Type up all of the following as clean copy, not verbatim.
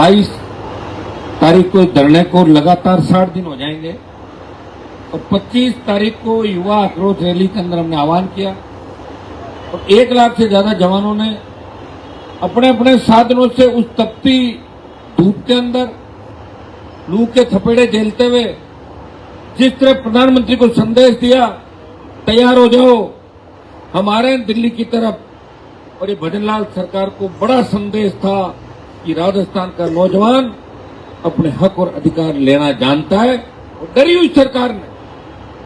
22 तारीख को धरने को लगातार 60 दिन हो जाएंगे और 25 तारीख को युवा आक्रोश रैली के अंदर हमने आह्वान किया और 1 लाख से ज्यादा जवानों ने अपने अपने साधनों से उस तपती धूप के अंदर लू के थपेड़े झेलते हुए जिस तरह प्रधानमंत्री को संदेश दिया, तैयार हो जाओ, हमारे दिल्ली की तरफ। और ये भजनलाल सरकार को बड़ा संदेश था कि राजस्थान का नौजवान अपने हक और अधिकार लेना जानता है और डरी हुई सरकार ने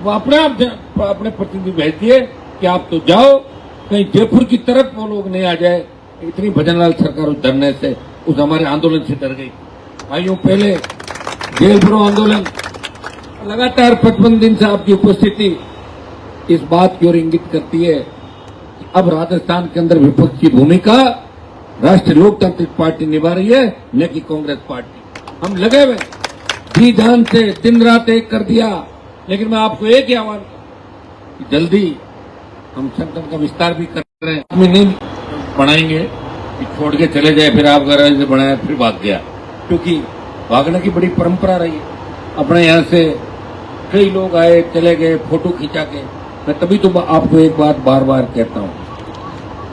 वो अपने आप अपने प्रतिनिधि भेज दिए कि आप तो जाओ, कहीं जयपुर की तरफ वो लोग नहीं आ जाए। इतनी भजनलाल सरकार उस डरने से, उस हमारे आंदोलन से डर गई। भाइयों, पहले जेल भरो आंदोलन लगातार 55 दिन से आपकी उपस्थिति इस बात की ओर इंगित करती है कि अब राजस्थान के अंदर विपक्ष की भूमिका राष्ट्रीय लोकतांत्रिक पार्टी निभा रही है, न कि कांग्रेस पार्टी। हम लगे हुए जी जान से दिन रात एक कर दिया, लेकिन मैं आपको एक ही आह्वान कि जल्दी हम संगठन का विस्तार भी कर रहे हैं। हम नहीं बढ़ाएंगे कि छोड़ के चले जाए, फिर आप घर से बढ़ाया फिर भाग गया, क्योंकि भागने की बड़ी परंपरा रही है। अपने यहाँ से कई लोग आए चले गए फोटो खिंचा के। मैं तभी तो आपको एक बात बार बार कहता हूँ,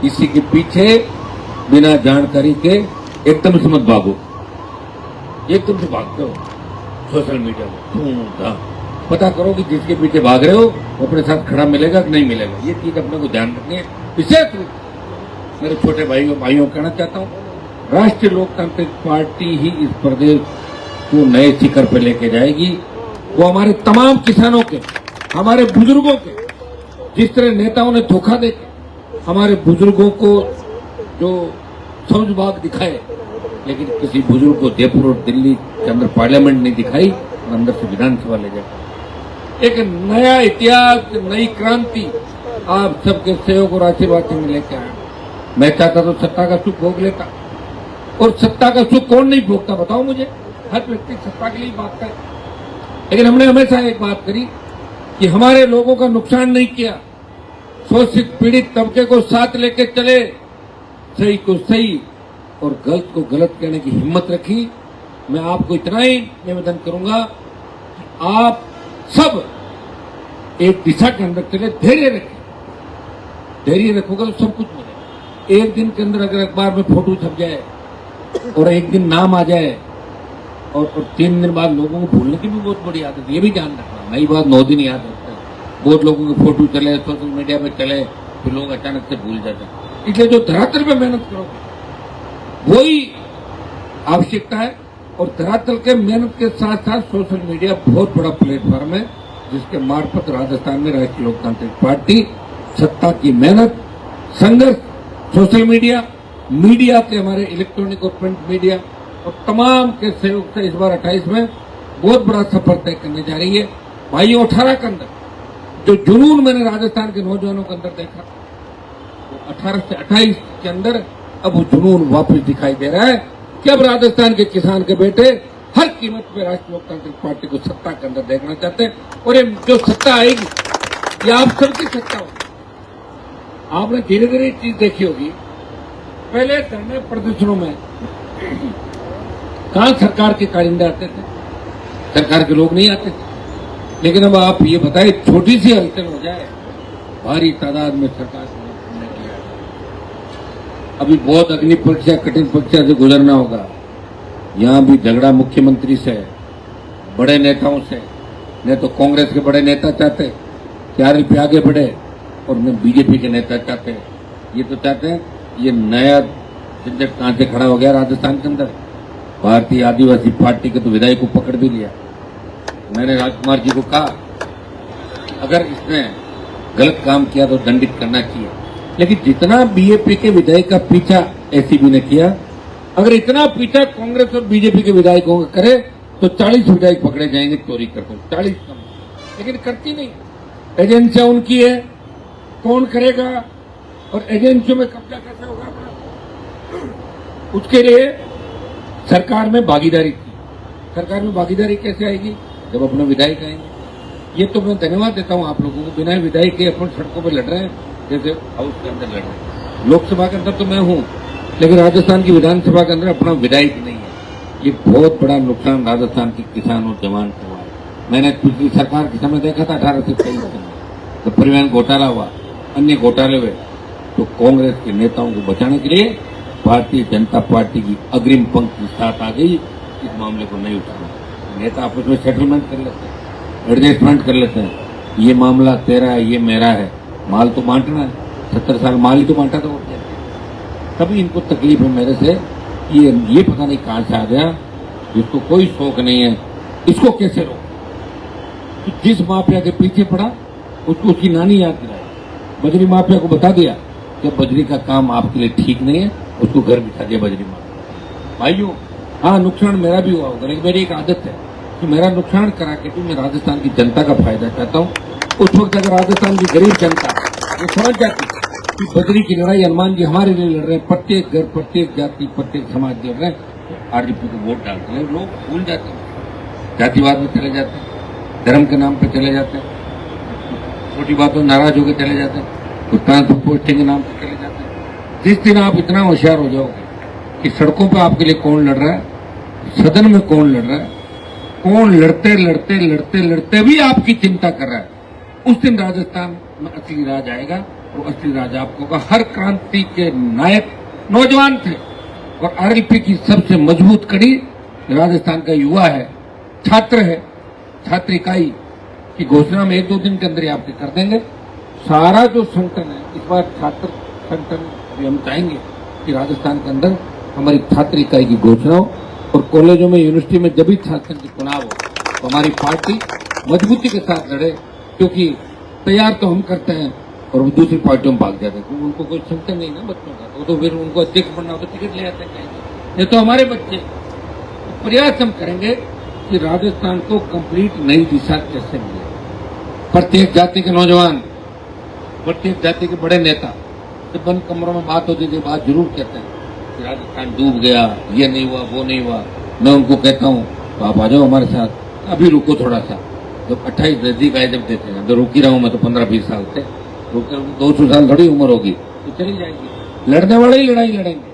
किसी के पीछे बिना जानकारी के एकदम से मत भागो। एकदम से भागते हो सोशल मीडिया में, पता करो कि जिसके पीछे भाग रहे हो वो अपने साथ खड़ा मिलेगा कि नहीं मिलेगा। ये चीज अपने को ध्यान रखनी है। विशेष मेरे छोटे भाइयों कहना चाहता हूँ, राष्ट्रीय लोकतांत्रिक पार्टी ही इस प्रदेश को नए शिखर पर लेके जाएगी। वो हमारे तमाम किसानों के, हमारे बुजुर्गों के, जिस तरह नेताओं ने धोखा देके हमारे बुजुर्गों को जो समझ दिखाए, लेकिन किसी बुजुर्ग को जयपुर और दिल्ली के अंदर पार्लियामेंट नहीं दिखाई और अंदर से विधानसभा ले जाए। एक नया इतिहास, नई क्रांति आप सबके सहयोग और आशीर्वाद से लेके आया। मैं चाहता तो सत्ता का सुख भोग लेता, और सत्ता का सुख कौन नहीं भोगता बताओ मुझे। हर व्यक्ति सत्ता के लिए बात करे, लेकिन हमने हमेशा एक बात करी कि हमारे लोगों का नुकसान नहीं किया, शोषित पीड़ित तबके को साथ लेके चले, सही को सही और गलत को गलत कहने की हिम्मत रखी। मैं आपको इतना ही निवेदन करूंगा कि आप सब एक दिशा के अंदर चले, धैर्य रखें। धैर्य रखोगे तो सब कुछ मिलेगा। एक दिन के अंदर अगर अखबार में फोटो छप जाए और एक दिन नाम आ जाए और 3 दिन बाद लोगों को भूलने की भी बहुत बड़ी आदत है। ये भी ध्यान रखना, नई बात 9 दिन याद रखते हैं। बहुत लोगों के फोटो चले, सोशल मीडिया पे चले, फिर लोग अचानक से भूल जाते हैं। इसलिए जो धरातल पे मेहनत करोगे वही आवश्यकता है। और धरातल के मेहनत के साथ साथ सोशल मीडिया बहुत बड़ा प्लेटफॉर्म है, जिसके मार्फत राजस्थान में राष्ट्रीय लोकतांत्रिक पार्टी सत्ता की मेहनत, संघर्ष, सोशल मीडिया, मीडिया के हमारे इलेक्ट्रॉनिक और प्रिंट मीडिया और तमाम के सहयोग से इस बार 28 में बहुत बड़ा सफर तय करने जा रही है। भाइयों, 18 के अंदर जो जुनून मैंने राजस्थान के नौजवानों के अंदर देखा, वो 18 से 28 के अंदर अब वो जुनून वापस दिखाई दे रहा है कि अब राजस्थान के किसान के बेटे हर कीमत पे राष्ट्रीय लोकतांत्रिक पार्टी को सत्ता के अंदर देखना चाहते हैं। और ये जो सत्ता आएगी ये आप सबकी सत्ता होगी। आपने धीरे धीरे चीज देखी होगी, पहले धरने प्रदर्शनों में कहां सरकार के कारिंदे आते थे, सरकार के लोग नहीं आते थे। लेकिन अब आप ये बताइए, छोटी सी हलचल हो जाए, भारी तादाद में सरकार को करने के लिए अभी बहुत अग्नि परीक्षा, कठिन परीक्षा से गुजरना होगा। यहां भी झगड़ा मुख्यमंत्री से, बड़े नेताओं से। न तो कांग्रेस के बड़े नेता चाहते कि आरएलपी आगे बढ़े, और न बीजेपी के नेता चाहते। ये तो चाहते हैं ये नया झंझट कहां से खड़ा हो गया राजस्थान के अंदर। भारतीय आदिवासी पार्टी के तो विधायक को पकड़ भी लिया। मैंने राजकुमार जी को कहा अगर इसने गलत काम किया तो दंडित करना चाहिए, लेकिन जितना बीजेपी के विधायक का पीछा एसीबी ने किया, अगर इतना पीछा कांग्रेस और बीजेपी के विधायकों का करे तो 40 विधायक पकड़े जाएंगे चोरी करते, 40 कम। लेकिन करती नहीं, एजेंसियां उनकी है, कौन करेगा और एजेंसियों में कब्जा कैसे होगा अपना, उसके लिए सरकार में भागीदारी थी। सरकार में भागीदारी कैसे आएगी, जब अपने विधायक आएंगे। ये तो मैं धन्यवाद देता हूं आप लोगों को, बिना विधायक के अपन सड़कों पर लड़ रहे हैं, जैसे हाउस के अंदर लड़ रहे हैं। लोकसभा के अंदर तो मैं हूं, लेकिन राजस्थान की विधानसभा के अंदर अपना विधायक नहीं है। ये बहुत बड़ा नुकसान राजस्थान के किसान और जवान को हुआ है। मैंने पिछली सरकार के समय देखा था 18 से 23 में तो परिवहन घोटाला हुआ, अन्य घोटाले हुए, तो कांग्रेस के नेताओं को बचाने के लिए भारतीय जनता पार्टी की अग्रिम पंक्ति साथ आ गई, इस मामले को नहीं उठाना। नेता आपस में सेटलमेंट कर लेते हैं, एडजस्टमेंट कर लेते हैं, ये मामला तेरा है, ये मेरा है, माल तो बांटना है, 70 साल माल ही तो बांटा था। तभी इनको तकलीफ है मेरे से, ये पता नहीं कहां से आ गया, जिसको कोई शौक नहीं है, इसको कैसे रोक। तो जिस माफिया के पीछे पड़ा उसको उसकी नानी याद दिलाई, बजरी माफिया को बता दिया कि बजरी का काम आपके लिए ठीक नहीं है, उसको घर बिठा दिया बजरी माफिया। भाइयों, हाँ नुकसान मेरा भी हुआ होगा, लेकिन मेरी एक आदत है कि मेरा नुकसान करा के भी मैं राजस्थान की जनता का फायदा चाहता हूँ। उस वक्त अगर राजस्थान की गरीब जनता ये समझ जाती कि बजरी की लड़ाई हनुमान जी हमारे लिए लड़ रहे हैं, प्रत्येक घर, प्रत्येक जाति, प्रत्येक समाज लड़ रहे हैं, तो आरडीपी को वोट डालते हैं। लोग भूल जाते हैं, जातिवाद में चले जाते हैं, धर्म के नाम पर चले जाते हैं, छोटी बातों नाराज होकर चले जाते हैं, तो ट्रांसफर पोस्टिंग के नाम पर चले जाते हैं। जिस दिन आप इतना होशियार हो जाओगे कि सड़कों पर आपके लिए कौन लड़ रहा है, सदन में कौन लड़ रहा है, कौन लड़ते लड़ते लड़ते लड़ते भी आपकी चिंता कर रहा है, उस दिन राजस्थान में असली राज आएगा। और असली राज आपको होगा। हर क्रांति के नायक नौजवान थे और आरएलपी की सबसे मजबूत कड़ी राजस्थान का युवा है, छात्र है। छात्र इकाई की घोषणा में 1-2 दिन के अंदर ही आपके कर देंगे। सारा जो संगठन है इस बार छात्र संगठन भी हम चाहेंगे कि राजस्थान के अंदर हमारी छात्र इकाई की घोषणा हो और कॉलेजों में, यूनिवर्सिटी में जब भी छात्र के चुनाव हो तो हमारी पार्टी मजबूती के साथ लड़े, क्योंकि तैयार तो हम करते हैं और वो दूसरी पार्टियों में भाग जाते हैं, क्योंकि उनको कोई संगठन नहीं ना बच्चों का, तो फिर उनको अध्यक्ष बनना हो तो टिकट ले आते हैं। ये तो हमारे बच्चे, प्रयास हम करेंगे कि राजस्थान को कंप्लीट नई दिशा कैसे मिले। प्रत्येक जाति के नौजवान, प्रत्येक जाति के बड़े नेता जब बंद कमरों में बात होती थी, बात जरूर कहते हैं कि राजस्थान डूब गया, ये नहीं हुआ, वो नहीं हुआ। मैं उनको कहता हूँ तो आप आ जाओ हमारे साथ, अभी रुको थोड़ा सा। जब 28 नजदीक आए जब देते हैं, तो रुकी रहा हूं मैं तो 15-20 साल से, 200 साल थोड़ी उम्र होगी तो चली जाएगी। लड़ने वाले ही लड़ाई लड़ेंगे,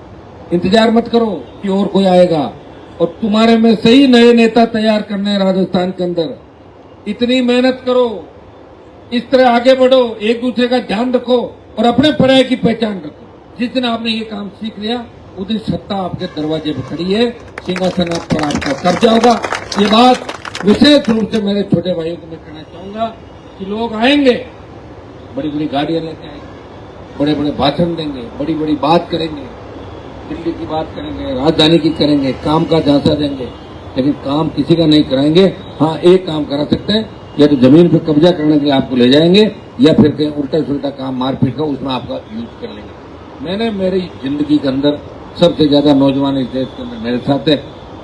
इंतजार मत करो कि और कोई आएगा। और तुम्हारे में सही नए नेता तैयार करने राजस्थान के अंदर, इतनी मेहनत करो, इस तरह आगे बढ़ो, एक दूसरे का ध्यान रखो और अपने पर्याय की पहचान रखो। जिस दिन आपने ये काम सीख लिया उस दिन सत्ता आपके दरवाजे पर खड़ी है, सिंहासन पर आपका कब्जा होगा। ये बात विशेष रूप से मेरे छोटे भाइयों को मैं कहना चाहूंगा कि लोग आएंगे, बड़ी बड़ी गाड़ियां लेके आएंगे, बड़े बड़े भाषण देंगे, बड़ी बड़ी बात करेंगे, दिल्ली की बात करेंगे, राजधानी की करेंगे, काम का झांसा देंगे, लेकिन काम किसी का नहीं कराएंगे। हाँ, एक काम करा सकते हैं, या तो जमीन पर कब्जा करने के लिए आपको ले जाएंगे, या फिर कहीं उल्टा सुल्टा काम मारपीट का उसमें आपका यूज कर लेंगे। मैंने मेरी जिंदगी के अंदर सबसे ज्यादा नौजवान इस देश के अंदर मेरे साथ है,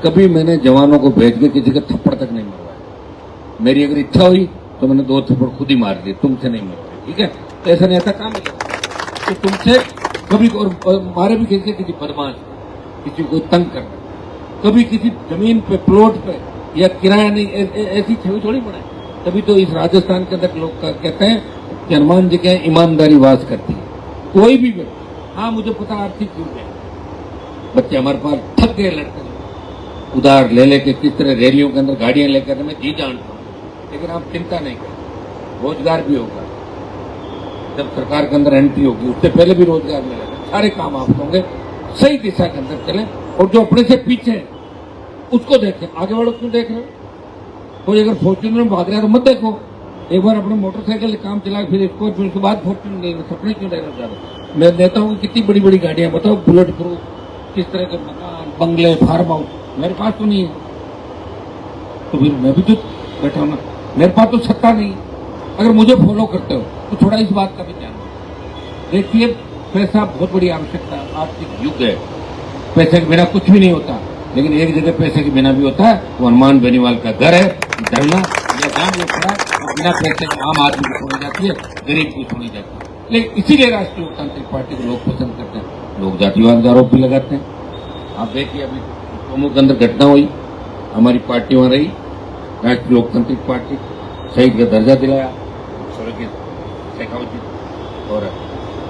कभी मैंने जवानों को भेज के किसी का थप्पड़ तक नहीं मरवाया। मेरी अगर इच्छा हुई तो मैंने 2 थप्पड़ खुद ही मार दिए, तुमसे नहीं मरवाए, ठीक है। तो ऐसा नहीं, ऐसा काम है तो तुमसे कभी और मारे भी किसी बदमाश, किसी को तंग करना, कभी किसी जमीन पे, प्लॉट पे या किराया नहीं, ऐसी छवि थोड़ी बनाए। तभी तो इस राजस्थान के अंदर लोग कहते हैं कि हनुमान जी के ईमानदारी वास करती है, कोई भी व्यक्ति। हाँ, मुझे पता आर्थिक युग है, बच्चे हमारे पास थक गए लड़के उधार ले लेके किस तरह रैलियों के अंदर गाड़ियां लेकर, मैं जी जानता हूँ, लेकिन आप चिंता नहीं करें, रोजगार भी होगा। जब सरकार के अंदर एंट्री होगी उससे पहले भी रोजगार मिलेगा, सारे काम आप होंगे। सही दिशा के अंदर चलें और जो अपने से पीछे है उसको देखें, आगे वालों क्यों देख रहे हो? कोई अगर फॉर्च्यूनर में भाग रहा है तो मत देखो, एक बार अपने मोटरसाइकिल काम चला, फिर स्कॉर्पियो, उसके बाद फॉर्च्यूनर लेंगे, सपने क्यों देखना चाह रहे? मैं देता हूँ कितनी बड़ी बड़ी गाड़ियां, बताओ बुलेट प्रूफ, किस तरह के मकान, बंगले, फार्म हाउस, मेरे पास तो नहीं है, तो फिर मैं भी तो बैठा हूं ना, मेरे पास तो सत्ता नहीं। अगर मुझे फॉलो करते हो तो थोड़ा इस बात का भी ध्यान रखो। देखिए, पैसा बहुत बड़ी आवश्यकता है, आर्थिक युग है, पैसे के बिना कुछ भी नहीं होता, लेकिन एक जगह पैसे के बिना भी होता है, वो हनुमान बेनीवाल का घर है, धरना या जान खड़ा और बिना पैसे के आम आदमी को छोड़ी जाती है, गरीब को छोड़ी जाती है। लेकिन इसीलिए राष्ट्रीय लोकतांत्रिक पार्टी को लोग पसंद करते हैं, लोग जातिवाद का आरोप भी लगाते हैं। आप देखिए, अभी टोमो के अंदर घटना हुई, हमारी पार्टी वहां रही, राष्ट्रीय लोकतांत्रिक पार्टी, शहीद का दर्जा दिलाया स्वर्गीय शेखावत जी, और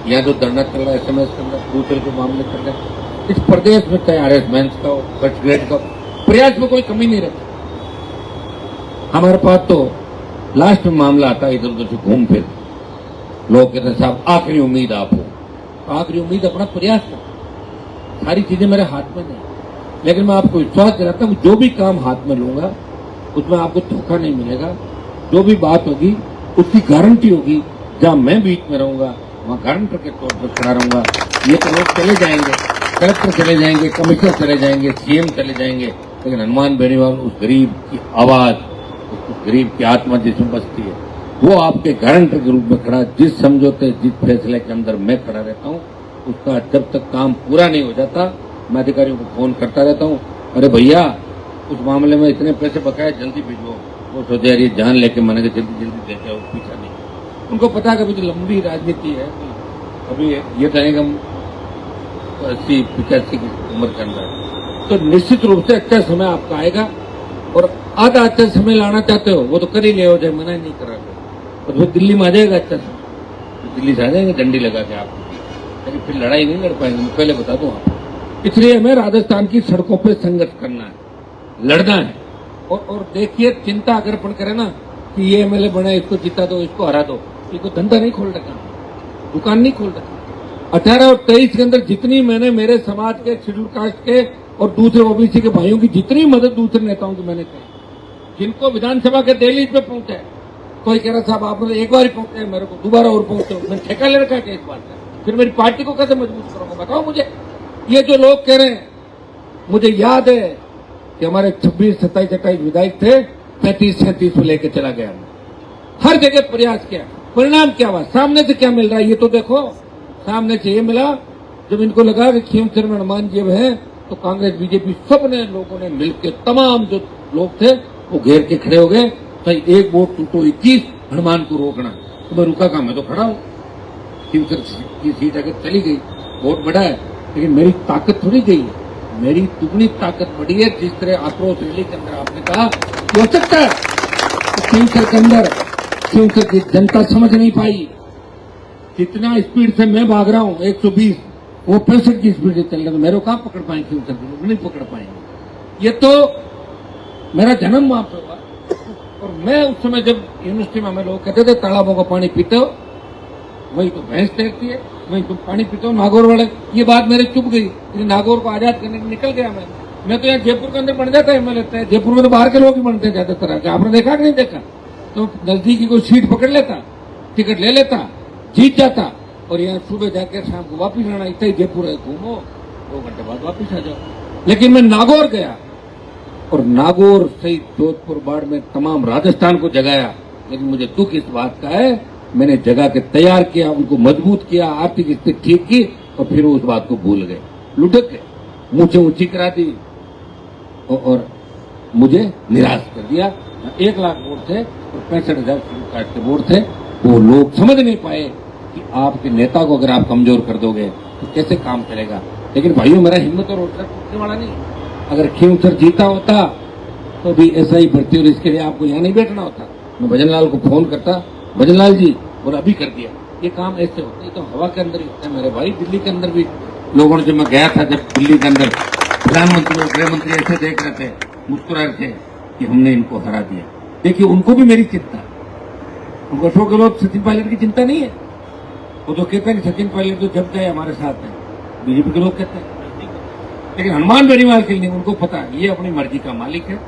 यहाँ जो धरना चल रहा है SMS के अंदर दूसरे के मामले चल रहे हैं, इस प्रदेश में चाहे RS मेंस का हो, फर्स्ट ग्रेड का, प्रयास में कोई कमी नहीं रहती। हमारे पास तो लास्ट में मामला आता है इधर उधर से घूम फिर, लोग कहते हैं साहब आखिरी उम्मीद आप हो। आखिरी उम्मीद अपना प्रयास करो। सारी चीजें मेरे हाथ में नहीं, लेकिन मैं आपको विश्वास दिलाता हूं जो भी काम हाथ में लूंगा उसमें आपको धोखा नहीं मिलेगा। जो भी बात होगी उसकी गारंटी होगी। जहां मैं बीच में रहूंगा वहां गारंटर के तौर पर खड़ा रहूंगा। ये तो लोग चले जाएंगे, कलेक्टर चले जाएंगे, कमिश्नर चले जाएंगे, सीएम चले जाएंगे, लेकिन हनुमान बेनीवाल उस गरीब की आवाज, उस गरीब की आत्मा जिसमें बसती है, वो आपके गारंटर के रूप में खड़ा। जिस समझौते, जिस फैसले के अंदर मैं खड़ा रहता हूँ, उसका जब तक काम पूरा नहीं हो जाता मैं अधिकारियों को फोन करता रहता हूँ, अरे भैया उस मामले में इतने पैसे बकाया, जल्दी भिजो। वो सोचे यार ये जान लेके मैंने कहा जल्दी जल्दी देते हो, पीछा नहीं। उनको पता है कि अभी लंबी राजनीति है, अभी ये कहेंगे हम 80-85 की उम्र के अंदर, तो निश्चित रूप से अच्छा समय आपका आएगा। और आधा अच्छा समय लाना चाहते हो वो तो कर ही ले, हो जाए, मना ही नहीं करा और फिर दिल्ली में आ जाएगा अच्छा समय, तो दिल्ली से आ जाएंगे डंडी लगा के आप, लेकिन फिर लड़ाई नहीं लड़ पाएंगे। मैं पहले बता दूं आपको, इसलिए हमें राजस्थान की सड़कों पे संघर्ष करना है, लड़ना है। और देखिए चिंता अगर अपन करे ना कि ये एमएलए बने, इसको जिता दो, इसको हरा दो, इसको धंधा नहीं खोल रखा, दुकान नहीं खोल रखा। 18 और 23 के अंदर जितनी मैंने मेरे समाज के, शेड्यूल कास्ट के और दूसरे ओबीसी के भाइयों की जितनी मदद दूसरे नेताओं की मैंने की, जिनको विधानसभा के दहलीज पे पहुंचे, कोई कह रहा साहब आपने एक बार ही पहुंचे, मेरे को दोबारा और पहुंचो, मैंने ठेका ले रखा है इस बात का, फिर मेरी पार्टी को कैसे मजबूत करूंगा बताओ मुझे। ये जो लोग कह रहे हैं, मुझे याद है कि हमारे 26, 27, 28 विधायक थे, 35, 37 में लेके चला गया, हर जगह प्रयास किया, परिणाम क्या हुआ, सामने से क्या मिल रहा है ये तो देखो। सामने से ये मिला, जब इनको लगा कि खीमचरण में हनुमान जी है तो कांग्रेस, बीजेपी, सब ने लोगों ने मिलकर, तमाम जो लोग थे वो घेर के खड़े हो गए, भाई एक वोट टूटो 21, हनुमान को रोकना। तो मैं रुका कहा, मैं तो खड़ा हूं। खीमचरण की सीट अगर चली गई, वोट बढ़ा है, लेकिन मेरी ताकत थोड़ी गई है, मेरी दुगनी ताकत बढ़ी है। जिस तरह आक्रोश रैली के अंदर आपने कहा कि हो सकता है खीमचरण के अंदर, खीमचरण की जनता समझ नहीं पाई, जितना स्पीड से मैं भाग रहा हूं 120, वो 65 की स्पीड से चल रहा है, मेरे को कहां पकड़ पाएंगे, खीमचरण नहीं पकड़ पाएंगे। ये तो मेरा जन्म वहां पे हुआ। और मैं उस समय जब यूनिवर्सिटी में हमें लोग कहते थे तालाबों का पानी पीते हो, वही तो भैंस तैरती है, वही तुम पानी पीते हो नागौर वाले। ये बात मेरे चुप गई, लेकिन नागौर को आजाद करने के निकल गया मैं तो यहाँ जयपुर के अंदर बन जाता है एमएलए, जयपुर में तो बाहर के लोग ही बनते हैं ज्यादातर के, आपने देखा कि नहीं देखा। तो नजदीकी कोई सीट पकड़ लेता, टिकट ले लेता, जीत जाता, और यहाँ सुबह जाकर शाम को वापिस आना, इतना ही जयपुर है, घूमो 2 घंटे बाद वापिस आ जाओ। लेकिन मैं नागौर गया और नागौर सहित जोधपुर, बाड़मेर, तमाम राजस्थान को जगाया। लेकिन मुझे दुख इस बात का है, मैंने जगह के तैयार किया, उनको मजबूत किया, आर्थिक स्थिति ठीक की, और फिर उस बात को भूल गए, लुढ़क गए, मुझे ऊंची करा दी और मुझे निराश कर दिया। 1 लाख वोट थे और 65,000 कास्ट के वोट थे। वो लोग समझ नहीं पाए कि आपके नेता को अगर आप कमजोर कर दोगे तो कैसे काम चलेगा। लेकिन भाइयों, मेरा हिम्मत और हौसला टूटने वाला नहीं। अगर खीमचरण जीता होता तो भी ऐसा ही भर्ती, और इसके लिए आपको यहाँ नहीं बैठना होता। मैं भजनलाल को फोन करता, भजनलाल जी, और अभी कर दिया। ये काम ऐसे होते हैं तो हवा के अंदर ही होता है मेरे भाई। दिल्ली के अंदर भी लोगों ने, जब मैं गया था, जब दिल्ली के अंदर प्रधानमंत्री और गृह मंत्री ऐसे देख रहे थे, मुस्कुरा रहे थे कि हमने इनको हरा दिया। देखिए, उनको भी मेरी चिंता, उनको अशोक गहलोत, सचिन पायलट की चिंता नहीं है। वो तो कहते हैं कि सचिन पायलट तो जब गए हमारे साथ है, बीजेपी के लोग कहते हैं, लेकिन हनुमान बेनीवाल के लिए उनको पता है ये अपनी मर्जी का मालिक है,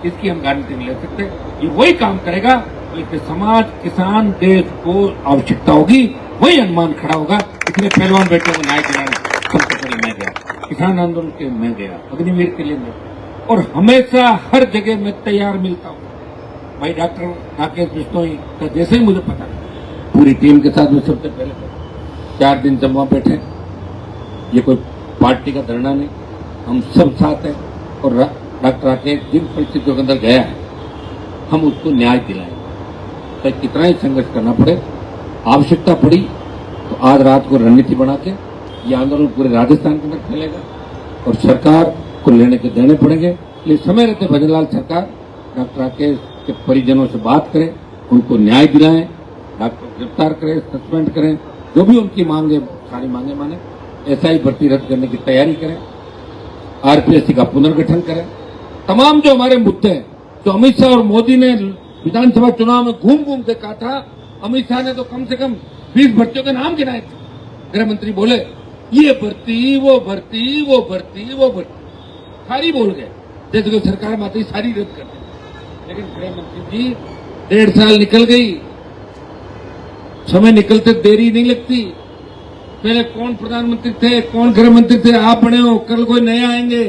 इसकी हम गारंटी नहीं ले सकते। ये वही काम करेगा, इसलिए समाज, किसान, देश को आवश्यकता होगी, वही हनुमान खड़ा होगा। इसलिए पहलवान बेटे को न्याय दिलाने सबसे पहले मैं गया, किसान आंदोलन के मैं गया, अग्निवीर के लिए मैं, और हमेशा हर जगह मैं तैयार मिलता हूँ। भाई डॉक्टर राकेश बिश्नोई का जैसे ही मुझे पता, पूरी टीम के साथ में सबसे पहले 4 दिन जब वहां बैठे, ये कोई पार्टी का धरना नहीं, हम सब साथ हैं। और डॉक्टर राकेश जिन परिस्थितियों के अंदर गया है, हम उसको न्याय दिलाएंगे, चाहे कितना ही संघर्ष करना पड़े। आवश्यकता पड़ी तो आज रात को रणनीति बना के ये आंदोलन पूरे राजस्थान के अंदर फैलेगा और सरकार को लेने के देने पड़ेंगे। इसलिए समय रहते भजनलाल सरकार डॉक्टर राकेश के परिजनों से बात करें, उनको न्याय दिलाएं, डॉक्टर गिरफ्तार करें, सस्पेंड करें, जो भी उनकी मांगे, सारी मांगे माने, एसआई भर्ती रद्द करने की तैयारी करें, आरपीएससी का पुनर्गठन करें, तमाम जो हमारे मुद्दे हैं, तो अमित शाह और मोदी ने विधानसभा चुनाव में घूम घूम के कहा था। अमित शाह ने तो कम से कम 20 भर्तियों के नाम गिनाए थे। गृह मंत्री बोले ये भर्ती, वो भर्ती, वो भर्ती, वो भर्ती, सारी बोल गए, जैसे कोई सरकार में आती सारी रद्द कर दी। लेकिन गृह मंत्री जी 1.5 साल निकल गई, समय निकलते देरी नहीं लगती। पहले कौन प्रधानमंत्री थे, कौन गृह मंत्री थे, आप बने हो, कल कोई नए आएंगे।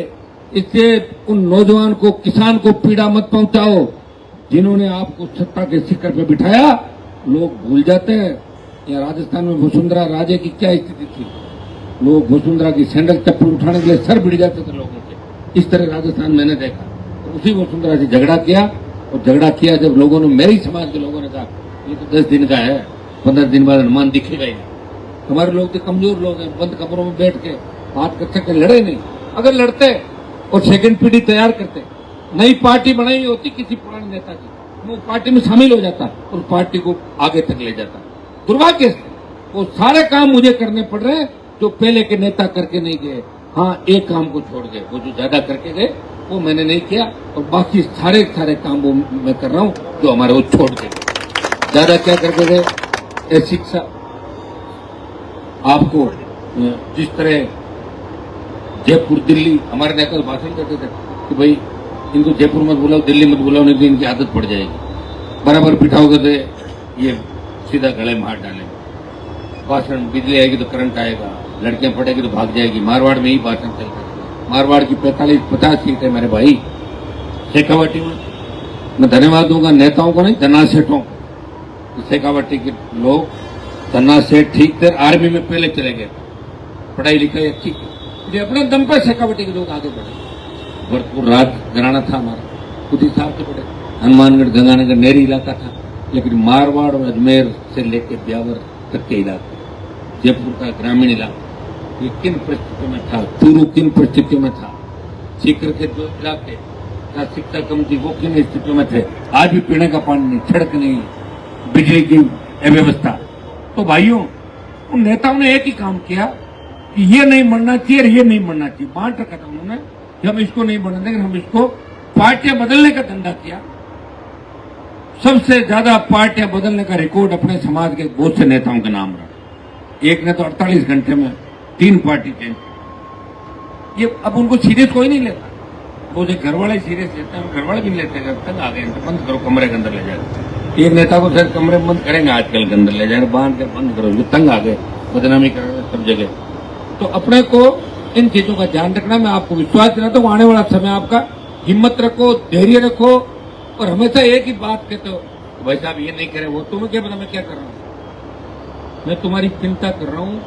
इससे उन नौजवान को, किसान को पीड़ा मत पहुंचाओ। जिन्होंने आपको सत्ता के शिखर पे बिठाया, लोग भूल जाते हैं। यहाँ राजस्थान में वसुंधरा राजे की क्या स्थिति थी, लोग वसुंधरा की सैंडल चप्पल उठाने के लिए सर भिड़ जाते थे लोगों के। इस तरह राजस्थान मैंने देखा। तो उसी वसुंधरा से झगड़ा किया, और झगड़ा किया जब लोगों ने, मेरे ही समाज के लोगों ने कहा ये तो 10 दिन का है, 15 दिन बाद हनुमान दिखेगा ही। हमारे लोग तो कमजोर लोग हैं, बंद कमरों में बैठ के बात कर सकते, लड़े नहीं। अगर लड़ते और सेकंड पीढ़ी तैयार करते, नई पार्टी बनाई होती किसी पुराने नेता की, वो पार्टी में शामिल हो जाता और पार्टी को आगे तक ले जाता। दुर्भाग्य से वो सारे काम मुझे करने पड़ रहे हैं जो पहले के नेता करके नहीं गए। हाँ, एक काम को छोड़ गए, वो जो ज्यादा करके गए वो मैंने नहीं किया, और बाकी सारे काम वो मैं कर रहा हूँ जो हमारे वो छोड़ गए। ज्यादा क्या करके गए, शिक्षा। आपको जिस तरह जयपुर, दिल्ली, हमारे नेता भाषण देते थे कि भाई इनको जयपुर मत बुलाओ, दिल्ली मत बुलाओ, नहीं तो इनकी आदत पड़ जाएगी। बराबर बिठाओगे तो ये सीधा गले में हाथ डालेंगे। भाषण, बिजली आएगी तो करंट आएगा, लड़कियां पढ़ेगी तो भाग जाएगी। मारवाड़ में ही भाषण चलता है। मारवाड़ की 45-50 सीट है मेरे भाई शेखावाटी में। मैं धन्यवाद दूंगा नेताओं को नहीं, धन्ना सेठों को। शेखावाटी के लोग, धन्ना सेठ ठीक थे, आर्मी में पहले चले गए, पढ़ाई लिखाई अच्छी की, अपने दम पर शेखावाटी के लोग आगे बढ़े। भरतपुर राज घराना था हमारा, उस हिसाब से बढ़े। हनुमानगढ़, गंगानगर नेरी इलाका था, लेकिन मारवाड़ और अजमेर से लेकर ब्यावर तक के इलाके, जयपुर का ग्रामीण इलाका, ये किन परिस्थितियों में था, चूरू किन परिस्थितियों में था, सीकर के जो इलाके जहाँ शिक्षा कम थी वो किन स्थितियों में थे। आज भी पीने का पानी नहीं, सड़क नहीं, बिजली की अव्यवस्था। तो भाइयों, उन नेताओं ने एक ही काम किया कि ये नहीं बनना चाहिए, ये नहीं बनना चाहिए, बांट रखा था उन्होंने कि हम इसको नहीं बनने देंगे, हम इसको पार्टियां बदलने का धंधा किया। सबसे ज्यादा पार्टियां बदलने का रिकॉर्ड अपने समाज के बहुत से नेताओं के नाम रहा। एक ने तो 48 घंटे में 3 पार्टी चेंज की। ये अब उनको सीरियस कोई नहीं लेता, वो जो घर वाले सीरियस लेते हैं, घर वाले भी लेते हैं। तंग आ गए, बंद करो, कमरे के अंदर ले जाए। एक नेता को शायद कमरे में बंद करेंगे आजकल के अंदर ले जाएंगे, बांध के बंद करो, ये तंग आ गए, बदनामी कर रहे हैं सब जगह। तो अपने को इन चीजों का ध्यान रखना। मैं आपको विश्वास दिलाता हूं, आने वाला समय आपका, हिम्मत रखो, धैर्य रखो, और हमेशा एक ही बात कहते हो भाई साहब ये नहीं करे, वो तुम्हें क्या पता मैं क्या कर रहा हूँ। मैं तुम्हारी चिंता कर रहा हूँ,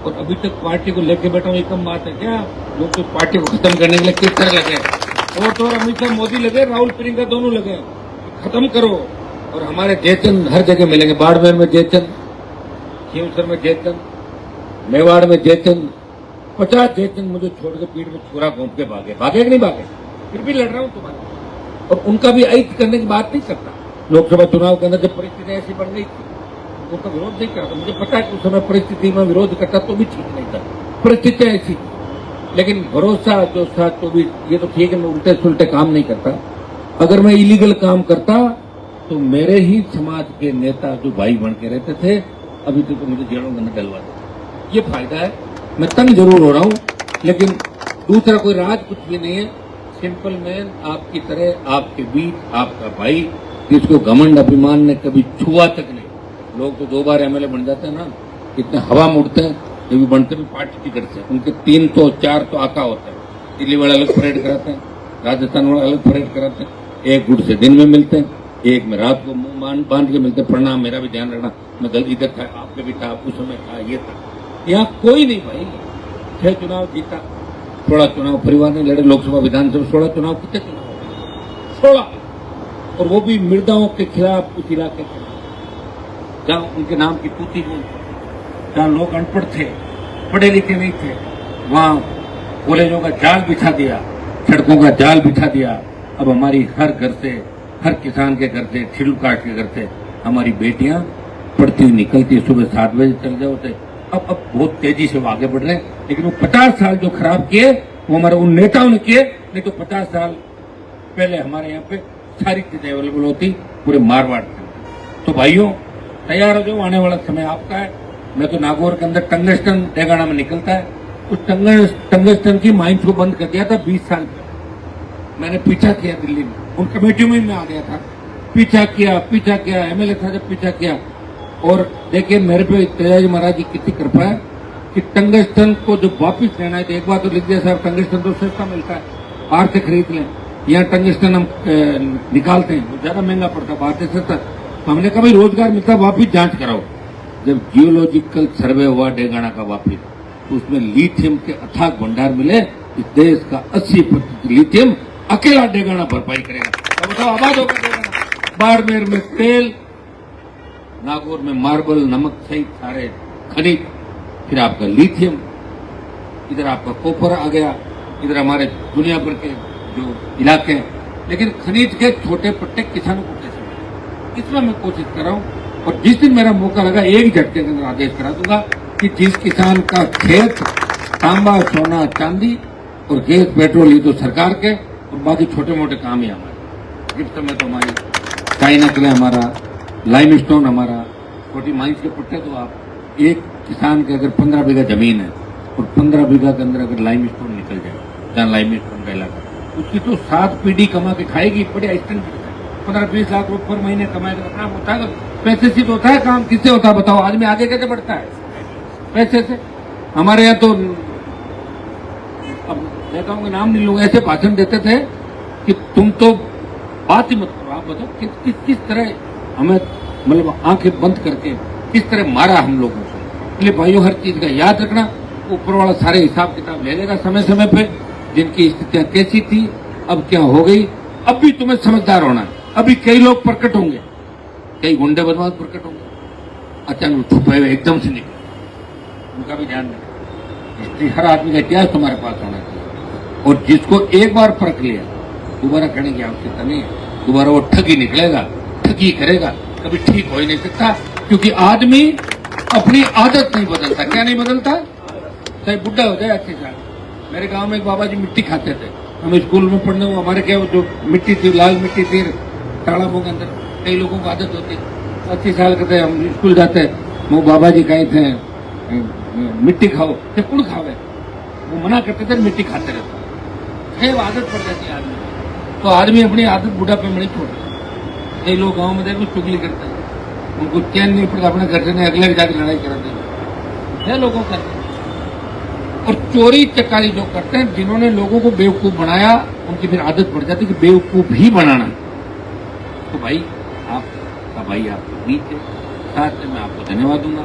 और अभी तक पार्टी को लेके बैठा हूँ, ये कम बात है क्या? लोग तो पार्टी को खत्म करने के लिए किस तरह लगे, और तो अमित शाह मोदी लगे, राहुल प्रियंका दोनों लगे, खत्म करो। और हमारे जयचंद हर जगह मिलेंगे, बाड़मेर में जयचंद, खींवसर में जयचंद, मेवाड़ में जयचंद, 50 जयचंद मुझे छोड़ के पीठ में छुरा घूम के भागे कि नहीं भागे, फिर भी लड़ रहा हूँ तुम्हारे। और उनका भी ऐत करने की बात नहीं करता। लोकसभा चुनाव के अंदर जब परिस्थिति ऐसी बन गई थी, उनका विरोध नहीं करता। मुझे पता है कि उस समय परिस्थिति में विरोध करता तो भी ठीक नहीं था, परिस्थिति ऐसी। लेकिन भरोसा जो था तो भी, ये तो ठीक है, मैं उल्टे सुलटे काम नहीं करता। अगर मैं इलीगल काम करता तो मेरे ही समाज के नेता जो भाई बन के रहते थे, अभी तो मुझे जेलों के अंदर डलवा देते। ये फायदा है। मैं तंग जरूर हो रहा हूँ, लेकिन दूसरा कोई राज कुछ भी नहीं है। सिंपल मैन आपकी तरह, आपके बीच आपका भाई, जिसको घमंड अभिमान ने कभी छुआ तक नहीं। लोग तो 2 बार एमएलए बन जाते हैं ना, इतने हवा में उड़ते हैं, ये भी बनते भी पार्टी टिकट से। उनके 3 तो 4 तो आका होता है। दिल्ली वाले अलग परेड कराते हैं, राजस्थान वाले अलग परेड कराते हैं। एक गुट से दिन में मिलते हैं, एक में रात को मुंह बांध के मिलते हैं। प्रणाम, मेरा भी ध्यान रखना, मैं गलती इधर था, आपके भी था, उस समय था, ये था। यहाँ कोई नहीं भाई। 6 चुनाव जीता, 16 चुनाव परिवार ने लड़े, लोकसभा विधानसभा 16 चुनाव, कितने चुनाव? 16, और वो भी मृदाओं के खिलाफ, उस इलाके के जहाँ उनके नाम की पूती हुई, जहाँ लोग अनपढ़ थे, पढ़े लिखे नहीं थे, वहाँ कॉलेजों का जाल बिछा दिया, सड़कों का जाल बिछा दिया। अब हमारी हर घर से, हर किसान के घर से, छिड़ू काट के घर से हमारी बेटियां पढ़ती हुई निकलती, सुबह 7 बजे चल जाओ थे। अब बहुत तेजी से वो आगे बढ़ रहे हैं। लेकिन वो 50 साल जो खराब किए वो हमारे उन नेताओं ने किए, नहीं तो 50 साल पहले हमारे यहाँ पे सारी चीजें अवेलेबल होती पूरे मारवाड़ के अंदर। तो भाइयों तैयार हो जाओ, आने वाला समय आपका है। मैं तो नागौर के अंदर टंगस्टन डेगाना में निकलता है, उस टंगस्टन की माइंस को बंद कर दिया था 20 साल पहले। मैंने पीछा किया दिल्ली में, उन कमेटियों में मैं आ गया था, पीछा किया, एमएलए था जब पीछा किया। और देखिए मेरे पे तेजाजी महाराज की कितनी कृपा है कि टंगस्टन को जो वापिस लेना है, तो एक बार तो लिख दिया साहब टंगस्टन तो सस्ता मिलता है, बाहर से खरीद लें। यहाँ टंगस्टन हम निकालते हैं, वो ज्यादा महंगा पड़ता है, बाहर से सस्ता। तो हमने कहा भाई रोजगार मिलता है, वापिस जांच कराओ। जब जियोलॉजिकल सर्वे हुआ डेगाना का वापिस, तो उसमें लिथियम के अथाक भंडार मिले। इस देश का 80% लिथियम अकेला डेगाना भरपाई करेगा। तो बताओ आबाद होगा डेगाना। बाड़मेर में तेल, नागौर में मार्बल, नमक सहित सारे खनिज, फिर आपका लिथियम, इधर आपका कॉपर आ गया, इधर हमारे दुनिया भर के जो इलाके हैं। लेकिन खनिज के छोटे पट्टे किसानों को कैसे मिले, इसमें मैं कोशिश कर रहा हूं। और जिस दिन मेरा मौका लगा एक झटके के अंदर आदेश करा दूंगा कि जिस किसान का खेत तांबा सोना चांदी और गैस पेट्रोल ये तो सरकार के, और बाकी छोटे मोटे काम ही हमारे। इस समय तो हमारी चाइना के लिए हमारा लाइमस्टोन, हमारा छोटी माइंस के पट्टे। तो आप एक किसान के अगर 15 बीघा जमीन है और 15 बीघा के अंदर अगर लाइमस्टोन निकल जाए, जहाँ लाइमस्टोन का इलाका, उसकी तो 7 पीढ़ी कमा के खाएगी। बढ़िया स्टैंड 15-20 लाख रुपए पर महीने कमाएगा, काम होता है। पैसे से तो होता है काम, किससे होता है बताओ? आदमी आगे कैसे बढ़ता है? पैसे से। हमारे यहाँ तो अब मैं कहूँगा नाम नहीं लूंगा, ऐसे भाषण देते थे कि तुम तो बात ही मत करो, आप बताओ किस तरह हमें मतलब आंखें बंद करके किस तरह मारा हम लोगों से। इसलिए भाइयों हर चीज का याद रखना, ऊपर वाला सारे हिसाब किताब ले लेगा समय समय पे, जिनकी स्थितियां कैसी थी अब क्या हो गई। अब भी तुम्हें समझदार होना है। अभी कई लोग प्रकट होंगे, कई गुंडे बदमाश प्रकट होंगे, अचानक छुपे हुए एकदम से निकले, उनका भी ध्यान रखना। इसलिए हर आदमी का इतिहास तुम्हारे पास होना चाहिए, और जिसको एक बार परख लिया दोबारा करने की आवश्यकता नहीं है। दोबारा वो ठगी निकलेगा, ठगी करेगा, कभी ठीक हो ही नहीं सकता। क्योंकि आदमी अपनी आदत नहीं बदलता। क्या नहीं बदलता? चाहे बुढ़ा हो जाए 80 साल। मेरे गांव में एक बाबा जी मिट्टी खाते थे, हम स्कूल में पढ़ने, वो हमारे क्या जो मिट्टी थी, लाल मिट्टी थी तालाबों के अंदर, कई लोगों को आदत होती। 80 साल के थे, हम स्कूल जाते, वो बाबा जी कहे थे मिट्टी खाओ, तो कुड़ खावे, वो मना करते थे, मिट्टी खाते रहते है। आदत पड़ जाती है आदमी, तो आदमी अपनी आदत बुढ़ापे में नहीं छोड़ता। कई लोग गाँव में देखो चुगली करते हैं, उनको चैन नहीं पड़ता, अपने घर से नहीं अगले जाकर लड़ाई कराते हैं लोगों का। और चोरी चकारी जो करते हैं, जिन्होंने लोगों को बेवकूफ बनाया, उनकी फिर आदत पड़ जाती है कि बेवकूफ ही बनाना। तो भाई आपका भाई आपके बीच है, साथ में मैं आपको धन्यवाद दूंगा।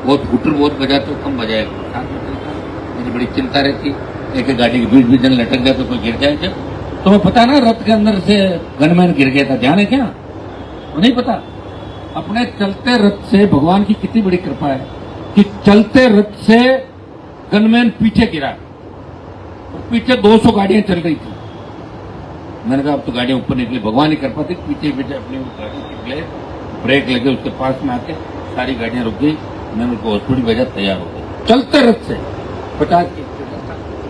बहुत हुटर बहुत बजाते हो, कम बजाएगा, साथ में चलता है। मुझे बड़ी चिंता रहती, एक गाड़ी के बीच बीच जन लटक जाए तो कोई गिर जाए। जब तुम्हें पता ना रथ के अंदर से गनमैन गिर गया था, ध्यान है क्या? तो नहीं पता। अपने चलते रथ से भगवान की कितनी बड़ी कृपा है कि चलते रथ से गनमैन पीछे गिरा, और पीछे 200 गाड़ियां चल रही थी। मैंने कहा अब तो गाड़ियां ऊपर निकली, भगवान की कृपा थी। पीछे पीछे अपनी गाड़ी निकले, ब्रेक लगे, उसके पास में आके सारी गाड़ियां रुक गई। मैंने उनको हॉस्पिटल भेजा, तैयार हो गए। चलते रथ से 50 की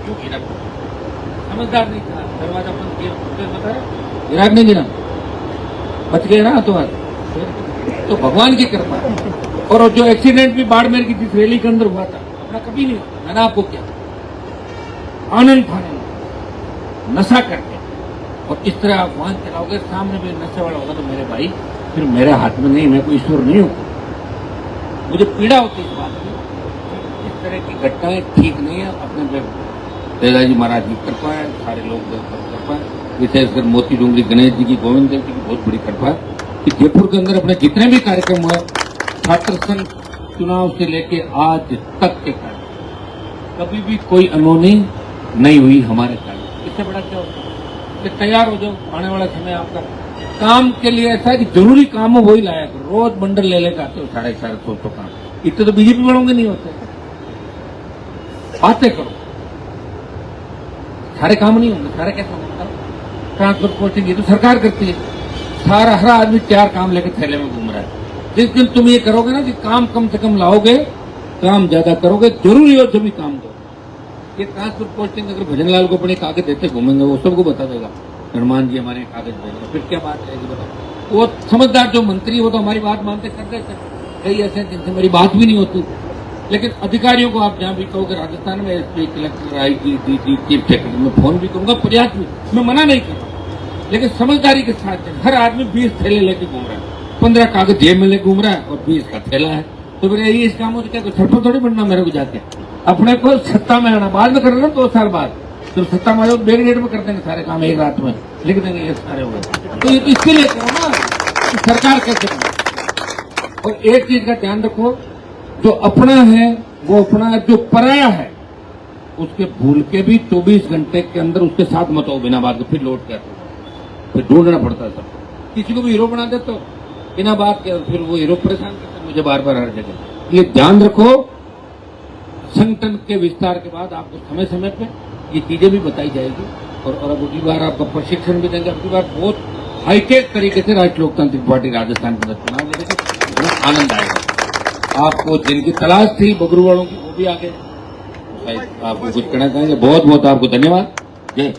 क्यों गिरा? समझदार नहीं था, दरवाजा बंद किया, बता रहे गिरा नहीं गिरा, बच गए ना तो आज। तो भगवान की कृपा। और जो एक्सीडेंट भी बाड़मेर की जिस रैली के अंदर हुआ था, अपना कभी नहीं हुआ। मैंने आपको क्या आनंद फानंद नशा करके, और इस तरह आप वाहन चलाओगे, सामने भी नशे वाला होगा तो मेरे भाई फिर मेरे हाथ में नहीं, मैं कोई ईश्वर नहीं हूं। मुझे पीड़ा होती है इस बात की, इस तरह की घटनाएं ठीक नहीं है। अपने तेजाजी महाराज की कृपा है, सारे लोग कृपा है, विशेषकर मोती डूंगरी गणेश जी की, गोविंद देव जी की बहुत बड़ी कृपा है कि जयपुर के अंदर अपने जितने भी कार्यक्रम हुए, छात्र संघ चुनाव से लेके आज तक के कार्यक्रम, कभी भी कोई अनहोनी नहीं हुई हमारे कार्य। इससे बड़ा क्या होता है कि तैयार हो जाओ, आने वाला समय आपका काम के लिए ऐसा है कि जरूरी काम हो वही लाया करो। रोज बंडल ले लेकर आते हो 350 काम, इतने तो बीजेपी वालों नहीं होते। बातें करो, सारे काम नहीं होंगे, सारे कैसे होता है? ट्रांसपोर्ट पोस्टिंग ये तो सरकार करती है। सारा हर आदमी 4 काम लेकर थैले में घूम रहा है। जिस दिन तुम ये करोगे ना कि काम कम से कम लाओगे, काम ज्यादा करोगे, जरूरी हो जब भी काम दो। ये ट्रांसपोर्ट पोस्टिंग अगर भजन लाल को अपने कागज देते घूमेंगे, वो सबको बता देगा हनुमान जी हमारे कागज भेजेंगे, फिर क्या बात रहेगी बताओ। वो समझदार जो मंत्री वो तो हमारी बात मानते कर देते, कई ऐसे हैं जिनसे मेरी बात भी नहीं होती, लेकिन अधिकारियों को आप जहां भी कहोगे राजस्थान में SP, collector, IG, DG, chief secretary, मैं फोन भी करूंगा, प्रयास भी, मैं मना नहीं कर रहा, लेकिन समझदारी के साथ चलें। हर आदमी 20 थैले लेके घूम रहा है, 15 कागज जेब में लेके घूम रहा है और 20 का थैला है, तो फिर यही इस काम हो क्या सरपंच थोड़ी बनना मेरे को जाके, अपने को सत्ता में आना, बाद में कर रहे ना 2 साल बाद, तो सत्ता में बेग डेट में कर देंगे सारे काम, एक रात में लिख देंगे ये सारे हो गए। तो ये इसके लिए करो ना कि सरकार कैसे बने। और एक चीज का ध्यान रखो, जो अपना है वो अपना है, जो पराया है उसके भूल के भी 24 घंटे के अंदर उसके साथ मत हो बिना बात के, फिर लौट कर फिर ढूंढना पड़ता है सब। किसी को भी हीरो बना देते हो बिना बात के, फिर वो हीरो परेशान करते मुझे बार बार हर जगह। ये ध्यान रखो, संगठन के विस्तार के बाद आपको समय समय पे ये चीजें भी बताई जाएगी और अब अगली बार आपका प्रशिक्षण भी देंगे। अगली बार बहुत हाईटेक तरीके से राष्ट्रीय लोकतांत्रिक पार्टी राजस्थान के अंदर चुनाव लड़ेगी, बहुत आनंद आएगा। आपको जिनकी तलाश थी बबरू वालों की वो भी आ गए, आपको कुछ कहना चाहेंगे? बहुत बहुत आपको धन्यवाद। जय